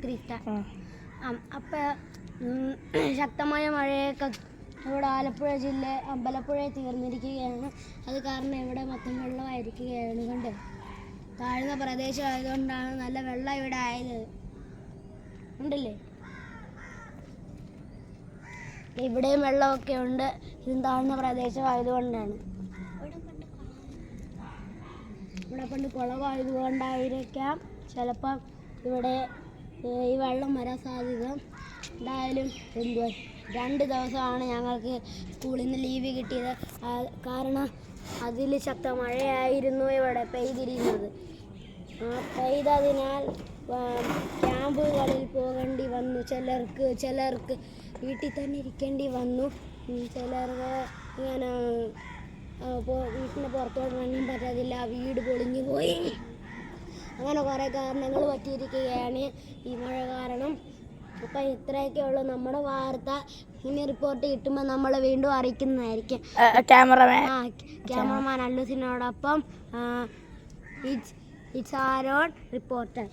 ബക്രീദ്. അപ്പം ശക്തമായ മഴയൊക്കെ ഇവിടെ ആലപ്പുഴ ജില്ല അമ്പലപ്പുഴ തീർന്നിരിക്കുകയാണ്. അത് കാരണം ഇവിടെ മൊത്തം വെള്ളമായിരിക്കുകയാണ്. കണ്ട് താഴ്ന്ന പ്രദേശമായതുകൊണ്ടാണ് നല്ല വെള്ളം ഇവിടെ ആയത്. ഉണ്ടല്ലേ, ഇവിടെയും വെള്ളമൊക്കെ ഉണ്ട്. ഇതും താഴ്ന്ന പ്രദേശമായതുകൊണ്ടാണ്. ഇവിടെ പണ്ട് കുളമായതുകൊണ്ടായിരിക്കാം ചിലപ്പം ഇവിടെ ഈ വെള്ളം വരാൻ സാധ്യത. എന്തായാലും 2 ദിവസമാണ് ഞങ്ങൾക്ക് സ്കൂളിൽ നിന്ന് ലീവ് കിട്ടിയത്. കാരണം അതിൽ ശക്ത മഴയായിരുന്നു ഇവിടെ പെയ്തിരുന്നത്. പെയ്തതിനാൽ ക്യാമ്പുകളിൽ പോകേണ്ടി വന്നു. ചിലർക്ക് വീട്ടിൽ തന്നെ ഇരിക്കേണ്ടി വന്നു. ചിലർക്ക് ഇങ്ങനെ വീട്ടിന് പുറത്തോട്ട് ഇറങ്ങാൻ പറ്റത്തില്ല, വീട് പൊളിഞ്ഞു പോയി. അങ്ങനെ കുറേ കാരണങ്ങൾ പറ്റിയിരിക്കുകയാണ് ഈ മഴ കാരണം. അപ്പം ഇത്രയൊക്കെ ഉള്ളൂ നമ്മുടെ വാർത്ത. ഇനി റിപ്പോർട്ട് കിട്ടുമ്പോൾ നമ്മൾ വീണ്ടും അറിയിക്കുന്നതായിരിക്കും. ക്യാമറമാൻ അല്ലുസിനോടൊപ്പം ഇറ്റ്സ് ആരോൺ റിപ്പോർട്ടർ.